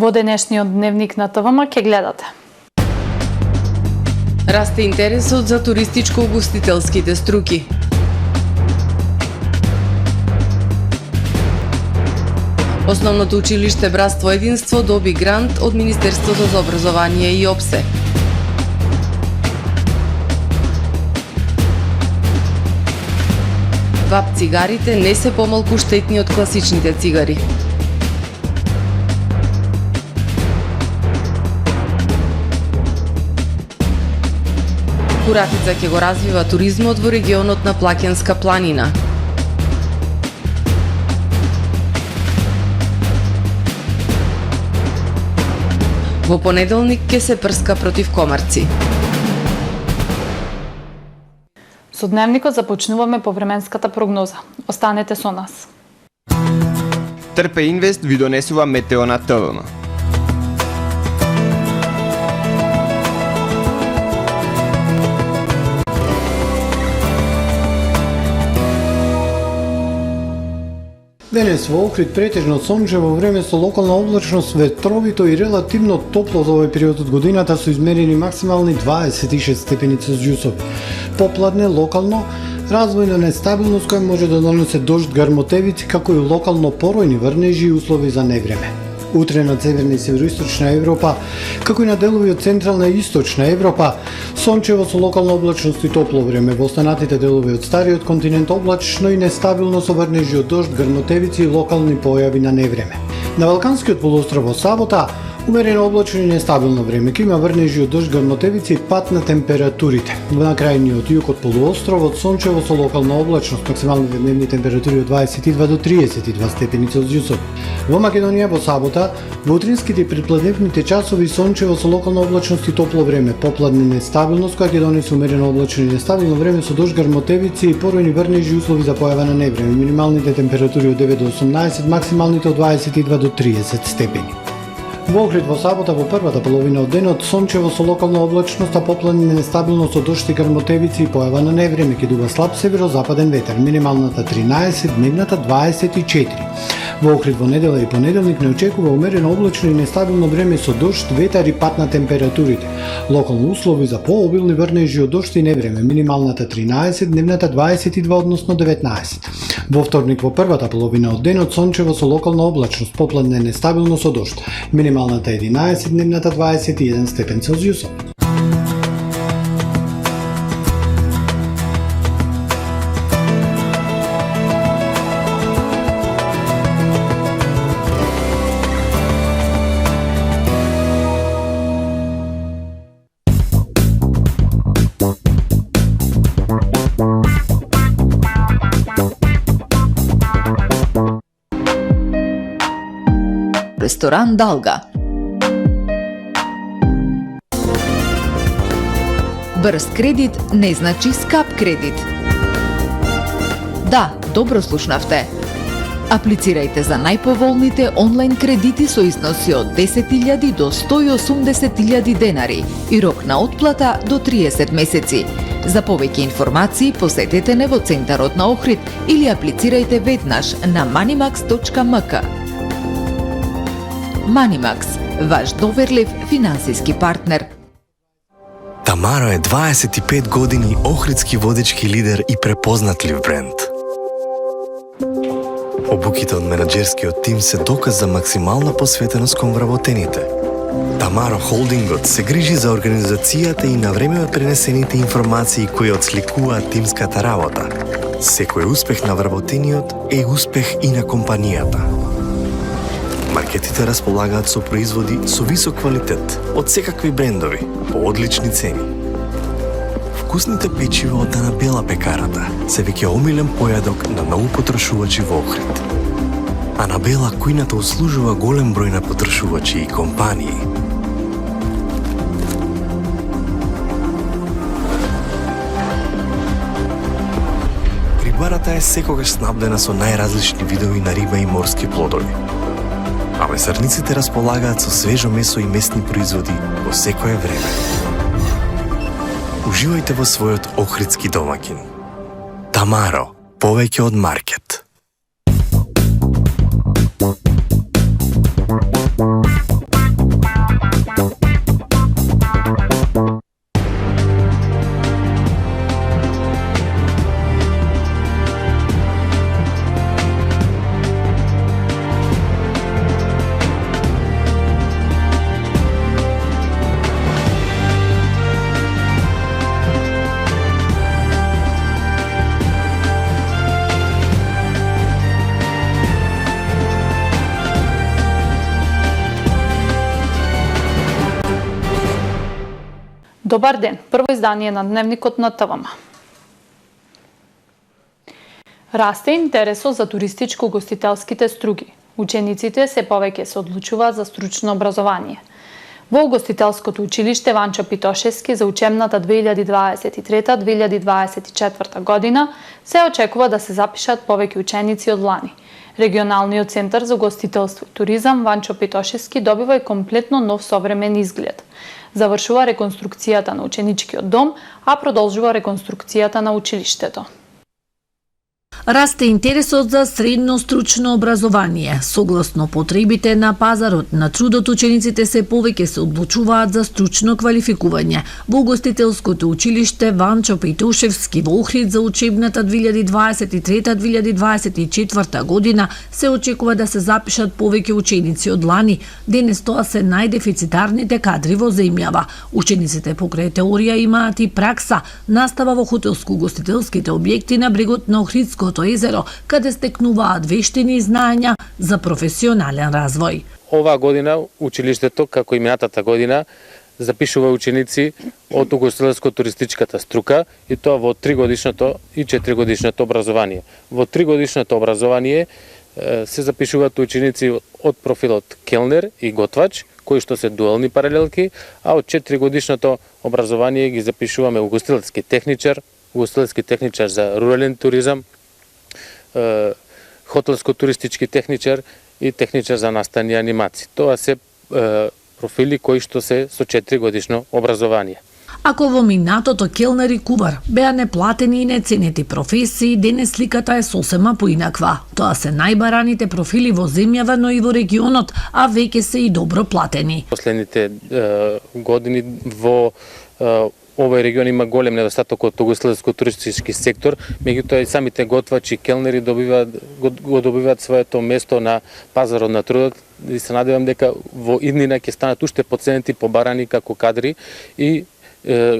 Во денешниот дневник на ТВМ ќе гледате. Расте интересот за туристичко-угостителските струки. Основното училиште Братство Единство доби грант од Министерството за образование и ОПСЕ. Вап цигарите не се помалку штетни од класичните цигари. Куратица ќе го развива туризмот во регионот на Плаќенска планина. Во понеделник ќе се прска против комарци. Со дневникот започнуваме повременската прогноза. Останете со нас. Трпе Инвест ви донесува метео на ТВМ. Денес во Охрид претежно сончево време со локална облачност, ветровито и релативно топло за овој период од годината со измерени максимални 26 степени Целзиусови. Попладне локално развојна нестабилност која може да донесе дожд, грмотевици, како и локално поројни врнежи и услови за невреме. Утре на северна и североисточна Европа, како и на делови од централна и источна Европа, сончево со локална облачност и топло време. Во останатите делови од стариот континент облачно и нестабилно со врнежи од дожд, грмотевици и локални појави на невреме. На Балканскиот полуостров во сабота умерено облачно и нестабилно време, ке има врнежи од дожд, грмотевици и пад на температурите. На крајниот југ од полуостровот сончево со локална облачност, максималните дневни температури од 22 до 32 степени Целзиусови. Во Македонија во сабота, во утринските и предпладневните часови сончево со локална облачност и топло време, попладне нестабилност која ќе донесе умерено облачно и нестабилно време со дожд, грмотевици и поројни врнежи и услови за појава на невреме. Минималните температури од 9 до 18, максималните од 22 до 30 степени. Во Охрид во сабота во првата половина од денот сончево со локална облачност, а попладне нестабилно со дожд и грмотевици и појава на невреме, ќе дуva слаб северозападен ветер, минималната 13, дневната 24. Во Охрид во недела и понеделник не очекува умерено облачно и нестабилно време со дожд, ветер и пад на температурите. Локални услови за пообилни врнежи од дожд и невреме, минималната 13, дневната 22 односно 19. Во вторник во првата половина од денот сончево со локална облачност, попладне нестабилно со дожд, минималната 11, дневната 21 степен Целзиусов. Ресторан Далга. Брз кредит не значи скап кредит. Да, добро слушнавте. Аплицирајте за најповолните онлайн кредити со износи од 10.000 до 180.000 денари и рок на отплата до 30 месеци. За повеќе информации посетете не во центарот на Охрид или аплицирајте веднаш на manimax.mk. Manimax, ваш доверлив финансиски партнер. Тамаро е 25 години охридски водечки лидер и препознатлив бренд. Обуките од менаџерскиот тим се доказ за максимална посветеност кон вработените. Тамаро Холдингот се грижи за организацијата и на време пренесените информации кои отсликуваат тимската работа. Секој успех на вработениот е успех и на компанијата. Маркетите располагаат со производи со висок квалитет од секакви брендови по одлични цени. Вкусните печива од Анабела пекарата се веќе омилен појадок на многу потрошувачи во Охрид. Анабела кујната услужува голем број на потрошувачи и компании. Рибарата е секогаш снабдена со најразлични видови на риба и морски плодови. А месарниците располагаат со свежо месо и местни производи во секое време. Уживајте во својот охридски домаќин. Тамаро, повеќе од маркет. Добар ден, прво издание на Дневникот на ТВМ. Расте интересот за туристичко-гостителските струги. Учениците се повеќе се одлучуваат за стручно образование. Во Угостителското училиште Ванчо Питошевски за учебната 2023-2024 година се очекува да се запишат повеќе ученици од лани. Регионалниот центар за угостителство и туризам Ванчо Питошевски добива и комплетно нов современ изглед. Завршува реконструкцијата на ученичкиот дом, а продолжува реконструкцијата на училиштето. Расте интересот за средно стручно образование. Согласно потребите на пазарот на трудот, учениците се повеќе се одлучуваат за стручно квалификување. Во Угостителското училиште Ванчо Питошевски во Охрид за учебната 2023-2024 година се очекува да се запишат повеќе ученици од лани. Денес тоа се најдефицитарните кадри во земјава. Учениците покрај теорија имаат и пракса, настава во хотелско-угостителските објекти на брегот на Охридското езеро, каде стекнуваат вештини и знаења за професионален развој. Оваа година училиштето, како и минатата година, запишува ученици од угостителско-туристичката струка и тоа во 3-годишното и 4-годишното образование. Во 3-годишното образование се запишуваат ученици од профилот келнер и готвач, кои што се дуални паралелки, а од 4-годишното образование ги запишуваме угостителски техничар за рурален туризам, хотелско-туристички техничар и техничар за настани анимации. Тоа се профили кои што се со 4-годишно образование. Ако во минатото келнер и кувар беа неплатени и неценети професии, денес сликата е сосема поинаква. Тоа се најбараните профили во земјава, но и во регионот, а веќе се и добро платени. Последните години во овој регион има голем недостаток од угостителско-туристички сектор, меѓутоа и самите готвачи и келнери добиваат своето место на пазарот на трудот и се надевам дека во иднина ќе станат уште поценети, побарани како кадри и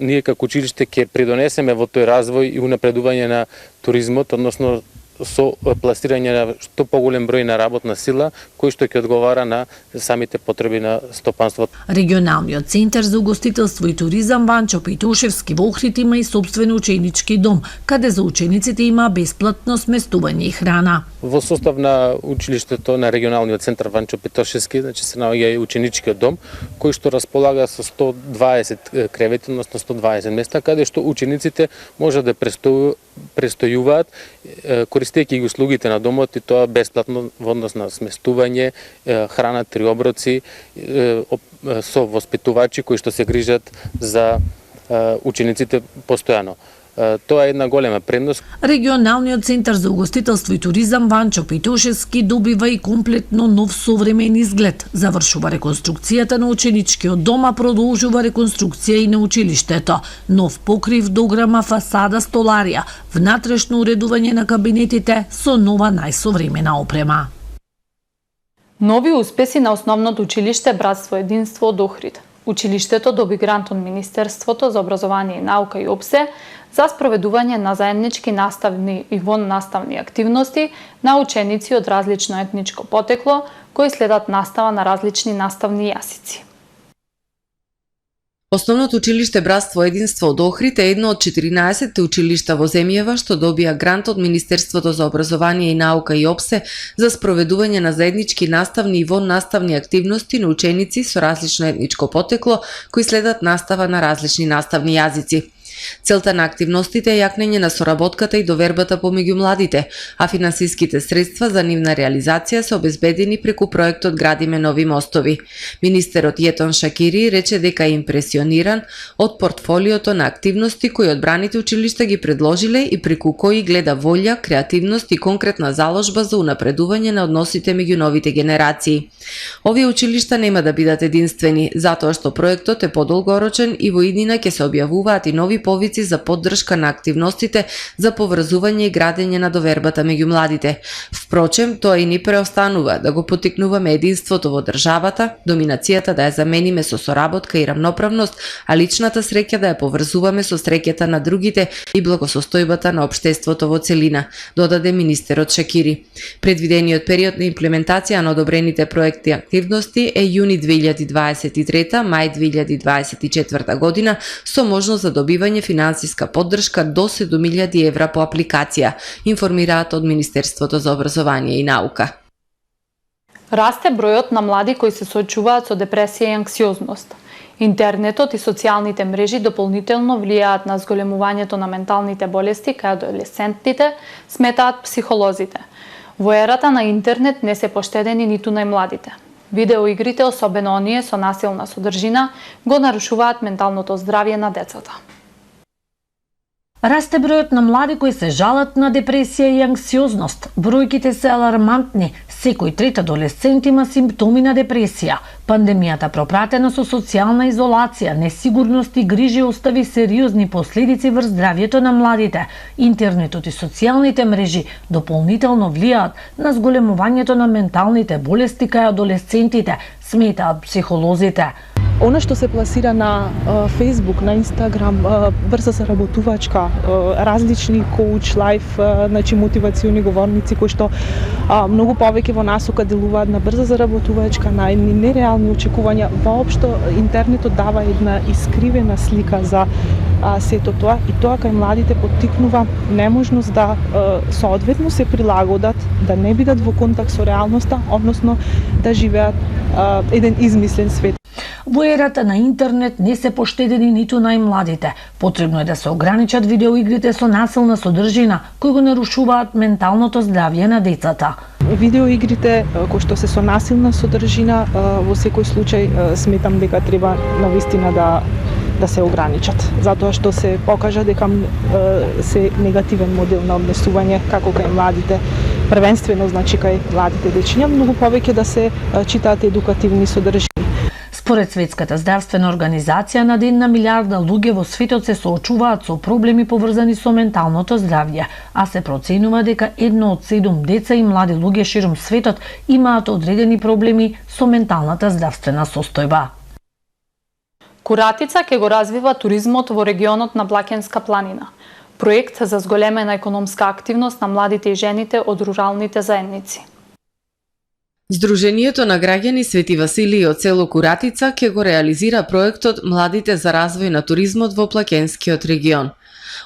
ние како училиште ќе придонесеме во тој развој и унапредување на туризмот, односно со пласирање на што поголем број на работна сила, кој што ќе одговара на самите потреби на стопанството. Регионалниот центар за угостителство и туризам Ванчо Питошевски во Охрид има и сопствен ученички дом, каде за учениците има бесплатно сместување и храна. Во состав на училиштето на регионалниот центар Ванчо Питошевски, значи се наоѓа и ученичкиот дом, кој што располага со 120 кревети, односно 120 места, каде што учениците може да престојуваат користејќи ги услугите на домот и тоа бесплатно во однос на сместување, храна, 3 оброци, со воспитувачи кои што се грижат за учениците постојано. Тоа е една голема предност. Регионалниот центар за угостителство и туризам Ванчо Питошевски добива и комплетно нов современ изглед. Завршува реконструкцијата на ученичкиот дом, а продолжува реконструкција и на училиштето. Нов покрив, дограма, фасада, столарија, внатрешно уредување на кабинетите со нова најсовремена опрема. Нови успеси на основното училиште Братство единство од Охрид. Училиштето доби грант од Министерството за образование и наука и ОПСЕ за спроведување на заеднички наставни и воннаставни активности на ученици од различно етничко потекло кои следат настава на различни наставни јазици. Основното училиште Братство единство од Охрид е едно од 14 училишта во земјава што добија грант од Министерството за образование и наука и ОПСЕ за спроведување на заеднички наставни и воннаставни активности на ученици со различно етничко потекло кои следат настава на различни наставни јазици. Целта на активностите е јакнење на соработката и довербата помеѓу младите, а финансиските средства за нивна реализација се обезбедени преку проектот Градиме нови мостови. Министерот Јетон Шакири рече дека е импресиониран од портфолиото на активности кои одбраните училишта ги предложиле и преку кои гледа волја, креативност и конкретна заложба за унапредување на односите меѓу новите генерации. Овие училишта нема да бидат единствени, затоа што проектот е подолгорочен и во иднина ќе се објавуваат и нови повици за поддршка на активностите за поврзување и градење на довербата меѓу младите. Впрочем, тоа и ни преостанува да го поттикнуваме единството во државата, доминацијата да ја замениме со соработка и рамноправност, а личната среќа да ја поврзуваме со среќата на другите и благосостојбата на општеството во целина, додаде министерот Шакири. Предвидениот период на имплементација на одобрените проекти и активности е јуни 2023, мај 2024 година, со можност за добивање финансиска поддршка до 7.000 евра по апликација, информираат од Министерството за образование и наука. Расте бројот на млади кои се соочуваат со депресија и анксиозност. Интернетот и социјалните мрежи дополнително влијаат на зголемувањето на менталните болести кај адолесцентите, сметаат психолозите. Во ерата на интернет не се поштедени ниту најмладите. Видеоигрите, особено оние со насилна содржина, го нарушуваат менталното здравје на децата. Расте бројот на млади кои се жалат на депресија и анксиозност. Бројките се алармантни. Секој трет адолесцент има симптоми на депресија. Пандемијата пропратена со социјална изолација, несигурност и грижи остави сериозни последици врз здравјето на младите. Интернетот и социјалните мрежи дополнително влијаат на зголемувањето на менталните болести кај адолесцентите, сметаат психолозите. Она што се пласира на Facebook, на Instagram, брза заработувачка, различни коуч, лайф, значи мотивациони говорници кои што многу повеќе во насока делуваат на брза заработувачка, на нереални очекувања. Воопшто интернетот дава една искривена слика за сето тоа и тоа кај младите поттикнува неможност да соодветно се прилагодат, да не бидат во контакт со реалноста, односно да живеат еден измислен свет. Во ерата на интернет не се поштедени ниту најмладите. Потребно е да се ограничат видеоигрите со насилна содржина, кои го нарушуваат менталното здравје на децата. Видеоигрите кои што се со насилна содржина, во секој случај сметам дека треба навистина да се ограничат, затоа што се покажа дека се негативен модел на однесување како кај младите, првенствено значи кај младите дечиња, многу повеќе да се читаат едукативни содржини. Според Светската здравствена организација, на ден на милиарда луѓе во светот се соочуваат со проблеми поврзани со менталното здравје, а се проценува дека 1 од 7 деца и млади луѓе широм светот имаат одредени проблеми со менталната здравствена состојба. Куратица ќе го развива туризмот во регионот на Блакенска планина. Проект за зголемена економска активност на младите и жените од руралните заедници. Сдруженијето на граѓани Свети Василий од село Куратица ќе го реализира проектот Младите за развој на туризмот во Плакенскиот регион.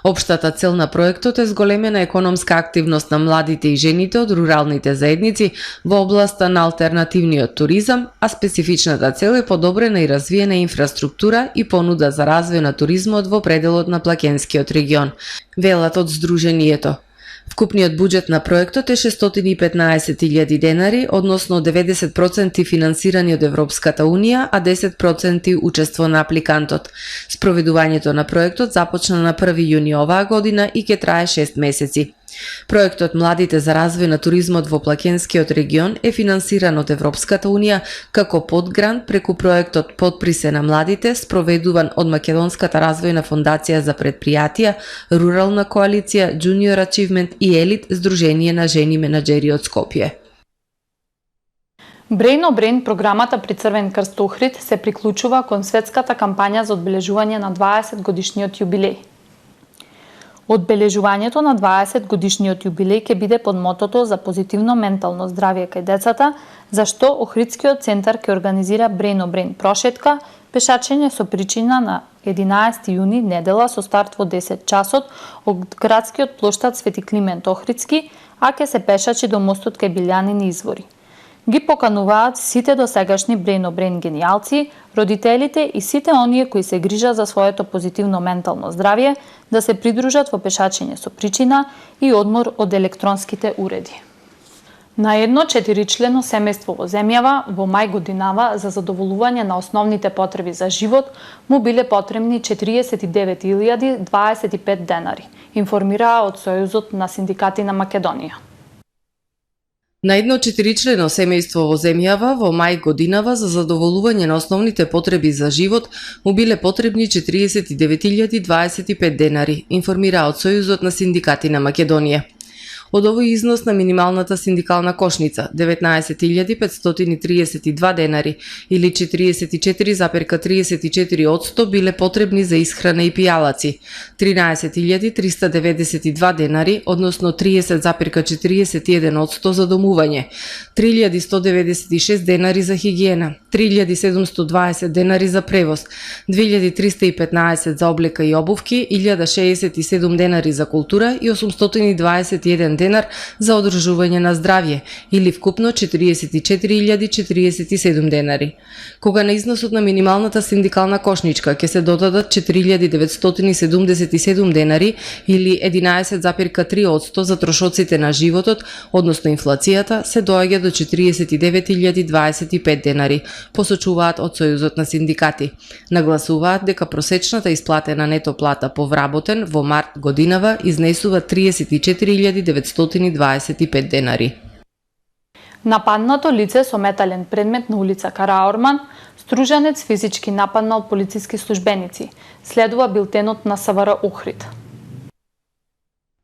Општата цел на проектот е зголемена економска активност на младите и жените од руралните заедници во областа на алтернативниот туризам, а специфичната цел е подобрена и развиена инфраструктура и понуда за развој на туризмот во пределот на Плакенскиот регион, велат од Сдруженијето. Вкупниот буџет на проектот е 615.000 денари, односно 90% финансирани од Европската Унија, а 10% учество на апликантот. Спроведувањето на проектот започна на 1 јуни оваа година и ќе трае 6 месеци. Проектот Младите за развој на туризмот во Плакенскиот регион е финансиран од Европската Унија како подгрант преку проектот Подприсе на младите, спроведуван од Македонската развојна фондација за предпријатија, Рурална коалиција, Junior Achievement и Елит, Сдружение на жени менаџери од Скопје. Brain o Brain, програмата при Црвен крст Охрид, се приклучува кон светската кампања за одбележување на 20 годишниот јубилеј. Одбележувањето на 20 годишниот јубилеј ќе биде под мотото за позитивно ментално здравје кај децата, за што Охридскиот центар ќе организира Brain o Brain прошетка, пешачење со причина на 11 јуни недела со старт во 10 часот од градскиот плоштад Свети Климент Охридски, а ќе се пешачи до мостот кај Билјанин извори. Ги покануваат сите досегашни Brain o Brain генијалци, родителите и сите оние кои се грижат за своето позитивно ментално здравје да се придружат во пешачење со причина и одмор од електронските уреди. На едно 4-члено семејство во земјава во мај годинава за задоволување на основните потреби за живот му биле потребни 49.025 денари, информираа од Сојузот на синдикати на Македонија. На едно 4-члено семејство во земјава во мај годинава за задоволување на основните потреби за живот му биле потребни 49.025 денари, информира од Сојузот на синдикати на Македонија. Од овој износ на минималната синдикална кошница 19.532 денари или 44,34% биле потребни за исхрана и пијалаци, 13.392 денари, односно 30,41% за домување, 3.196 денари за хигиена, 3.720 денари за превоз, 2.315 за облека и обувки, 1.067 денари за култура и 821 денар за одржување на здравје, или вкупно 44.047 денари. Кога на износот на минималната синдикална кошничка ќе се додадат 4.977 денари, или 11,3% за трошоците на животот, односно инфлацијата, се доаѓа до 49.025 денари, посочуваат од Сојузот на синдикати. Нагласуваат дека просечната исплатена нето плата по вработен во март годинава изнесува 34.925 денари. Нападнато лице со метален предмет на улица Караорман, стружанец физички нападнал полициски службеници. Следува билтенот на СВР Охрид.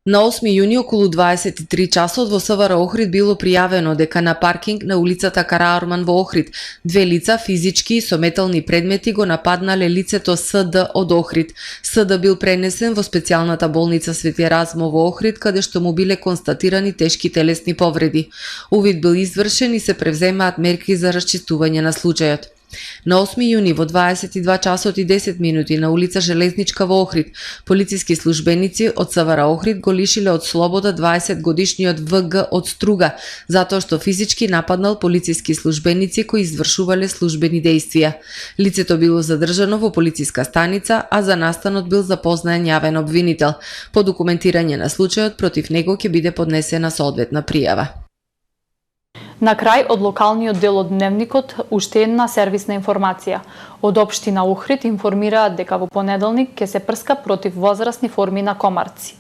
На 8 јуни околу 23 часот во СВР Охрид било пријавено дека на паркинг на улицата Караорман во Охрид две лица физички со метални предмети го нападнале лицето СД од Охрид. СД бил пренесен во специјалната болница Свети Еразмо во Охрид, каде што му биле констатирани тешки телесни повреди. Увид бил извршен и се превземаат мерки за расчистување на случајот. На 8 јуни во 22 часот и 10 минути на улица Железничка во Охрид, полициски службеници од СВР Охрид го лишиле од слобода 20-годишниот ВГ од Струга, затоа што физички нападнал полициски службеници кои извршувале службени дејствија. Лицето било задржано во полициска станица, а за настанот бил запознаен јавен обвинител. По документирање на случајот против него ќе биде поднесена соодветна пријава. На крај од локалниот дел од Дневникот уште една сервисна информација. Од општина Охрид информираат дека во понеделник ќе се прска против возрастни форми на комарци.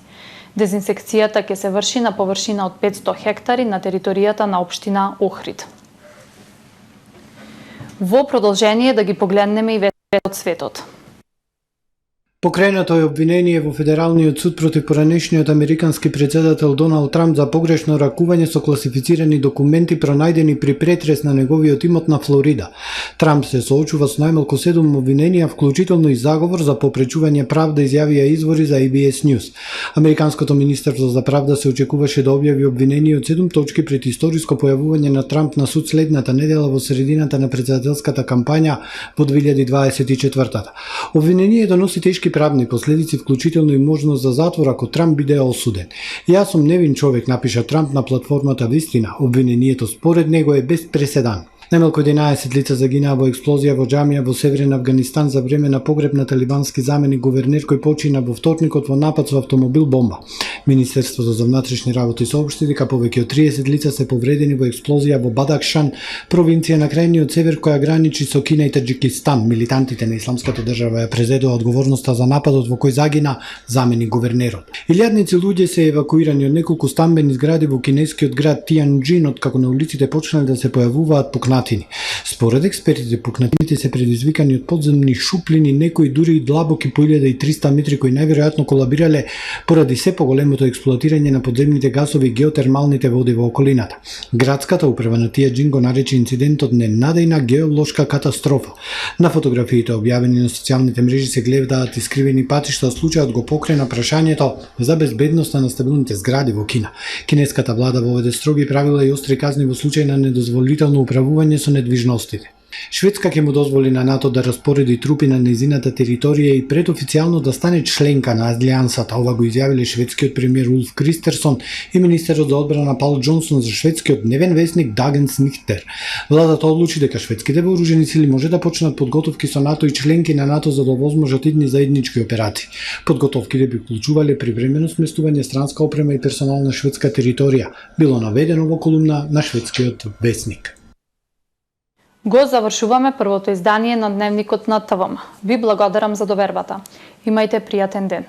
Дезинсекцијата ќе се врши на површина од 500 хектари на територијата на општина Охрид. Во продолжение да ги погледнеме и вестите од светот. Покренато е обвинение во Федералниот суд против поранешниот американски претседател Доналд Трамп за погрешно ракување со класифицирани документи пронајдени при претрес на неговиот имот на Флорида. Трамп се соочува со најмалку 7 обвиненија, вклучително и заговор за попречување правда, изјавија извори за ABS News. Американското министерство за правда се очекуваше да објави обвинение од 7 точки пред историско појавување на Трамп на суд следната недела во средината на претседателската кампања во 2024. Обвинението носи тешки правни последици, вклучително и можност за затвор ако Трамп биде осуден. Јас сум невин човек, напиша Трамп на платформата Вистина. Обвинението според него е без преседан. Најмалку 11 лица загинаа во експлозија во џамија во северен Авганистан за време на погреб на талибански заменик гувернер кој почина во вторникот во напад со автомобил бомба. Министерството за внатрешни работи соопшти дека повеќе од 30 лица се повредени во експлозија во Бадакшан, провинција на крајниот север која граничи со Кина и Таџикистан. Милитантите на Исламската држава ја презедоа одговорноста за нападот во кој загина заменик гувернерот. Илјадници луѓе се евакуирани од неколку стамбени згради во кинескиот град Тианџин, откако на улиците почнале да се појавуваат пукнатини. Според експертите, пукнатините се предизвикани од подземни шуплини, некои дури и длабоки по 1300 метри кои најверојатно колабирале поради се поголемото експлоатирање на подземните гасови и геотермалните води во околината. Градската управа на Тианџин го нарече инцидентот ненадејна геолошка катастрофа. На фотографиите објавени на социјалните мрежи се гледаат искривени патишта, случајот го покрена прашањето за безбедноста на стабилните згради во Кина. Кинеската влада воведе строги правила и остри казни во случај на недозволително управување со недвижностите. Шведска ќе му дозволи на НАТО да распореди трупи на незината територија и предофицијално да стане членка на Алијансата. Ова го изјавиле шведскиот премиер Улф Кристерсон и министерот за одбрана Пал Џонсон за шведскиот дневен весник Дагенс Нихтер. Владата одлучи дека шведските вооружени сили може да почнат подготовки со НАТО и членки на НАТО за да овозможат идни заеднички операции. Подготовките би вклучувале привремено сместување странска опрема и персонал на шведска територија, било наведено во колумна на шведскиот весник. Го завршуваме првото издание на Дневникот на ТВМ. Ви благодарам за довербата. Имајте пријатен ден.